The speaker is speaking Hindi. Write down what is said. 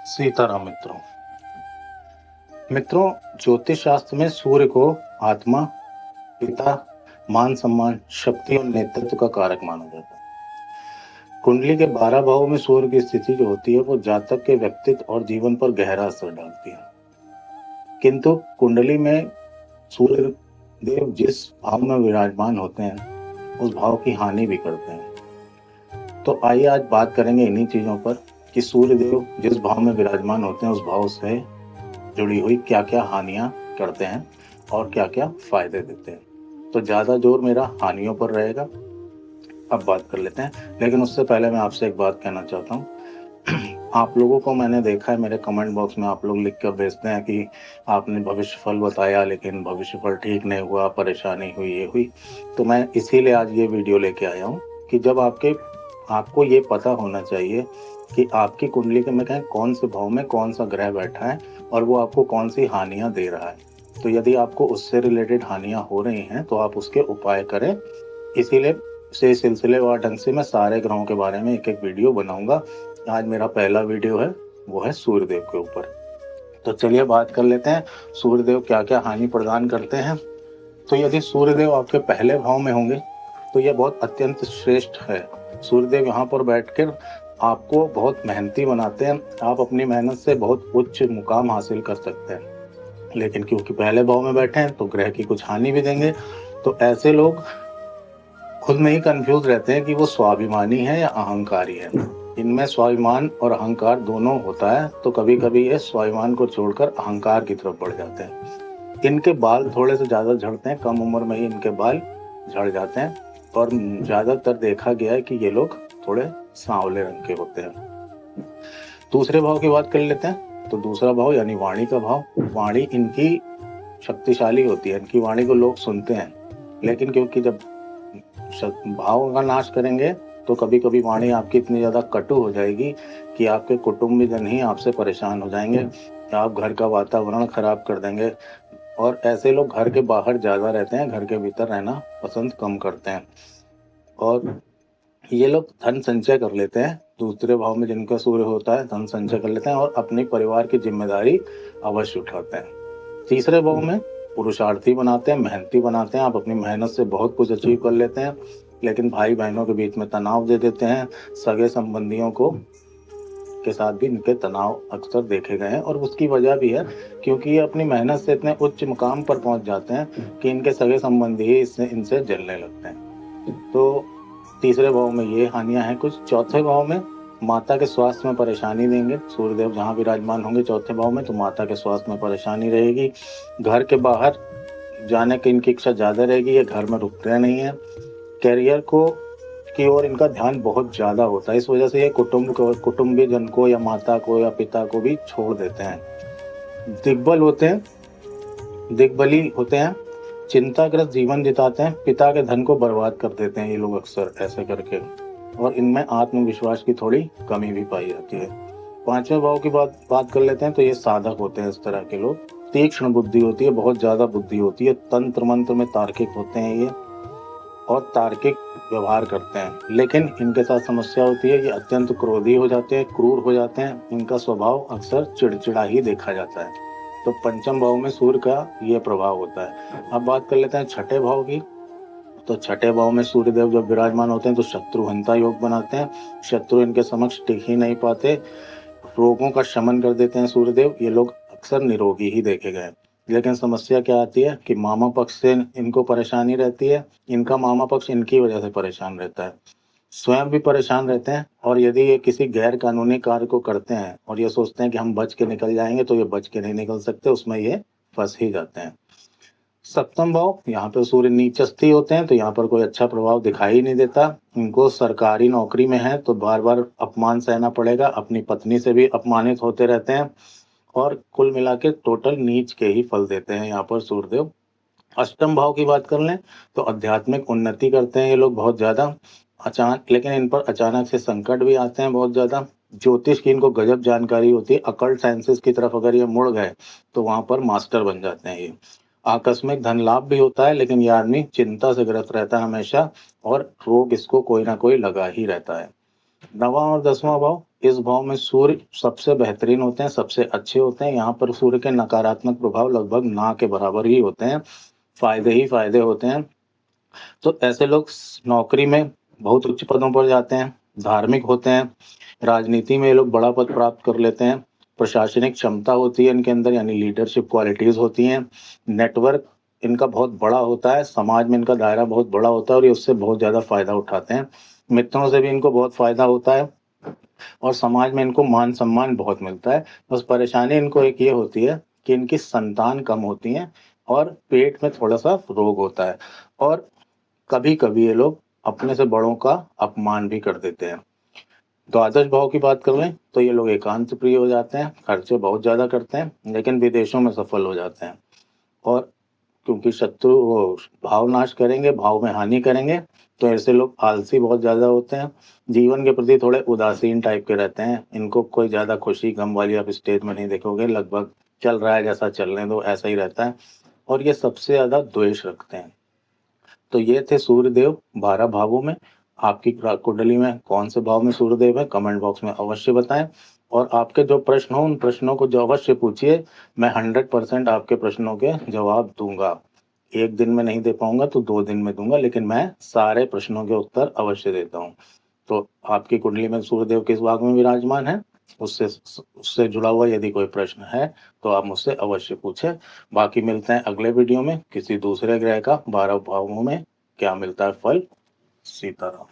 सीताराम मित्रों। ज्योतिष शास्त्र में सूर्य को आत्मा, पिता, मान सम्मान, शक्ति और नेतृत्व का कारक माना जाता है। कुंडली के 12 भावों में सूर्य की स्थिति जो होती है वो जातक के व्यक्तित्व और जीवन पर गहरा असर डालती है। किंतु कुंडली में सूर्य देव जिस भाव में विराजमान होते हैं उस भाव की हानि भी करते हैं। तो आइए आज बात करेंगे इन्हीं चीजों पर कि सूर्य देव जिस भाव में विराजमान होते हैं उस भाव से जुड़ी हुई क्या क्या हानियां करते हैं और क्या क्या फायदे देते हैं। तो ज्यादा जोर मेरा हानियों पर रहेगा। अब बात कर लेते हैं, लेकिन उससे पहले मैं आपसे एक बात कहना चाहता हूँ। आप लोगों को मैंने देखा है, मेरे कमेंट बॉक्स में आप लोग लिख कर भेजते हैं कि आपने भविष्य फल बताया लेकिन भविष्य फल ठीक नहीं हुआ, परेशानी हुई, ये हुई। तो मैं इसीलिए आज ये वीडियो लेके आया हूँ कि जब आपको ये पता होना चाहिए कि आपकी कुंडली के में कौन से भाव में कौन सा ग्रह बैठा है और वो आपको कौन सी हानियां दे रहा है। तो यदि आपको उससे रिलेटेड हानियां हो रही हैं तो आप उसके उपाय करें। इसीलिए से सिलसिलेवार ढंग से मैं सारे ग्रहों के बारे में एक एक वीडियो बनाऊंगा। आज मेरा पहला वीडियो है, वो है सूर्यदेव के ऊपर। तो चलिए बात कर लेते हैं सूर्यदेव क्या क्या हानि प्रदान करते हैं। तो यदि सूर्यदेव आपके पहले भाव में होंगे तो यह बहुत अत्यंत श्रेष्ठ है। सूर्यदेव यहाँ पर बैठकर आपको बहुत मेहनती बनाते हैं। आप अपनी मेहनत से बहुत उच्च मुकाम हासिल कर सकते हैं, लेकिन क्योंकि पहले भाव में बैठे हैं तो ग्रह की कुछ हानि भी देंगे। तो ऐसे लोग खुद में ही कंफ्यूज रहते हैं कि वो स्वाभिमानी है या अहंकारी है। इनमें स्वाभिमान और अहंकार दोनों होता है, तो कभी कभी ये स्वाभिमान को छोड़कर अहंकार की तरफ बढ़ जाते हैं। इनके बाल थोड़े से ज्यादा झड़ते हैं, कम उम्र में ही इनके बाल झड़ जाते हैं और ज्यादातर देखा गया है कि ये लोग थोड़े सांवले रंग के होते हैं। दूसरे भाव की बात कर लेते हैं। तो दूसरा भाव यानी वाणी का भाव। वाणी इनकी शक्तिशाली होती है, इनकी वाणी को लोग सुनते हैं, लेकिन क्योंकि जब भाव का नाश करेंगे तो कभी कभी वाणी आपकी इतनी ज्यादा कटु हो जाएगी कि आपके कुटुंबीजन ही आपसे परेशान हो जाएंगे, आप घर का वातावरण खराब कर देंगे। और ऐसे लोग घर के बाहर ज्यादा रहते हैं, घर के भीतर रहना पसंद कम करते हैं। और ये लोग धन संचय कर लेते हैं। दूसरे भाव में जिनका सूर्य होता है धन संचय कर लेते हैं और अपने परिवार की जिम्मेदारी अवश्य उठाते हैं। तीसरे भाव में पुरुषार्थी बनाते हैं, मेहनती बनाते हैं। आप अपनी मेहनत से बहुत कुछ अचीव कर लेते हैं, लेकिन भाई बहनों के बीच में तनाव दे देते हैं। सगे संबंधियों को के साथ भी इनके तनाव अक्सर देखे गए हैं और उसकी वजह भी है क्योंकि ये अपनी मेहनत से इतने उच्च मुकाम पर पहुंच जाते हैं कि इनके सगे संबंधी ही इनसे जलने लगते हैं। तो तीसरे भाव में ये हानियां हैं कुछ। चौथे भाव में माता के स्वास्थ्य में परेशानी देंगे। सूर्यदेव जहाँ विराजमान होंगे चौथे भाव में तो माता के स्वास्थ्य में परेशानी रहेगी। घर के बाहर जाने की इनकी इच्छा ज्यादा रहेगी, ये घर में रुकते नहीं है। कैरियर की ओर इनका ध्यान बहुत ज्यादा होता है, इस वजह से ये कुटुंबीजन को या माता को या पिता को भी छोड़ देते हैं। दिग्बली होते हैं, चिंताग्रस्त जीवन बिताते हैं, पिता के धन को बर्बाद कर देते हैं ये लोग अक्सर ऐसे करके। और इनमें आत्मविश्वास की थोड़ी कमी भी पाई जाती है। पांचवें भाव की बात कर लेते हैं। तो ये साधक होते हैं इस तरह के लोग। तीक्ष्ण बुद्धि होती है, बहुत ज्यादा बुद्धि होती है। तंत्र मंत्र में तार्किक होते हैं ये और तार्किक व्यवहार करते हैं, लेकिन इनके साथ समस्या होती है, ये अत्यंत क्रोधी हो जाते हैं, क्रूर हो जाते हैं। इनका स्वभाव अक्सर चिड़चिड़ा ही देखा जाता है। तो पंचम भाव में सूर्य का ये प्रभाव होता है। अब बात कर लेते हैं छठे भाव की। तो छठे भाव में सूर्यदेव जब विराजमान होते हैं तो शत्रुहंता योग बनाते हैं। शत्रु इनके समक्ष टिक ही नहीं पाते, रोगों का शमन कर देते हैं सूर्यदेव। ये लोग अक्सर निरोगी ही देखे गए। लेकिन समस्या क्या आती है कि मामा पक्ष से इनको परेशानी रहती है। इनका मामा पक्ष इनकी वजह से परेशान रहता है, स्वयं भी परेशान रहते हैं। और यदि ये किसी गैर कानूनी कार्य को करते हैं और ये सोचते हैं कि हम बच के निकल जाएंगे, तो ये बच के नहीं निकल सकते, उसमें ये फंस ही जाते हैं। सप्तम भाव, यहाँ पे सूर्य नीचस्थी होते हैं, तो यहाँ पर कोई अच्छा प्रभाव दिखाई नहीं देता। इनको सरकारी नौकरी में है तो बार बार अपमान सहना पड़ेगा, अपनी पत्नी से भी अपमानित होते रहते हैं और कुल मिला के टोटल नीच के ही फल देते हैं यहाँ पर सूर्यदेव। अष्टम भाव की बात कर लें तो आध्यात्मिक उन्नति करते हैं ये लोग बहुत ज्यादा। लेकिन इन पर अचानक से संकट भी आते हैं बहुत ज्यादा। ज्योतिष की इनको गजब जानकारी होती है, अकल्ट साइंसेस की तरफ अगर ये मुड़ गए तो वहां पर मास्टर बन जाते हैं ये। आकस्मिक धन लाभ भी होता है, लेकिन ये आदमी चिंता से ग्रस्त रहता है हमेशा और रोग इसको कोई ना कोई लगा ही रहता है। 9वां और 10वां भाव इस भाव में सूर्य सबसे बेहतरीन होते हैं, सबसे अच्छे होते हैं। यहाँ पर सूर्य के नकारात्मक प्रभाव लगभग ना के बराबर ही होते हैं, फायदे ही फायदे होते हैं। तो ऐसे लोग नौकरी में बहुत उच्च पदों पर जाते हैं, धार्मिक होते हैं, राजनीति में ये लोग बड़ा पद प्राप्त कर लेते हैं, प्रशासनिक क्षमता होती है इनके अंदर यानी लीडरशिप क्वालिटीज होती हैं, नेटवर्क इनका बहुत बड़ा होता है, समाज में इनका दायरा बहुत बड़ा होता है और ये उससे बहुत ज़्यादा फायदा उठाते हैं। मित्रों से भी इनको बहुत फायदा होता है और समाज में इनको मान सम्मान बहुत मिलता है। बस परेशानी इनको एक ये होती है कि इनकी संतान कम होती हैं और पेट में थोड़ा-सा रोग होता है और कभी-कभी ये लोग अपने से बड़ों का अपमान भी कर देते हैं। द्वादश भाव की बात कर लें तो ये लोग एकांत प्रिय हो जाते हैं, खर्चे बहुत ज़्यादा करते हैं, लेकिन विदेशों में सफल हो जाते हैं और क्योंकि शत्रु वो भाव नाश करेंगे, भाव में हानि करेंगे, तो ऐसे लोग आलसी बहुत ज़्यादा होते हैं, जीवन के प्रति थोड़े उदासीन टाइप के रहते हैं। इनको कोई ज़्यादा खुशी गम वाली आप स्टेज में नहीं देखोगे, लगभग चल रहा है जैसा चलने दो ऐसा ही रहता है और ये सबसे ज़्यादा द्वेष रखते हैं। तो ये थे सूर्यदेव 12 भावों में। आपकी कुंडली में कौन से भाव में सूर्यदेव है कमेंट बॉक्स में अवश्य बताएं और आपके जो प्रश्न हो उन प्रश्नों को जो अवश्य पूछिए, मैं 100% आपके प्रश्नों के जवाब दूंगा। एक दिन में नहीं दे पाऊंगा तो 2 दिन में दूंगा, लेकिन मैं सारे प्रश्नों के उत्तर अवश्य देता हूँ। तो आपकी कुंडली में सूर्यदेव किस भाव में विराजमान है, उससे उससे जुड़ा हुआ यदि कोई प्रश्न है तो आप मुझसे अवश्य पूछें। बाकी मिलते हैं अगले वीडियो में किसी दूसरे ग्रह का 12 भावों में क्या मिलता है फल। सीताराम।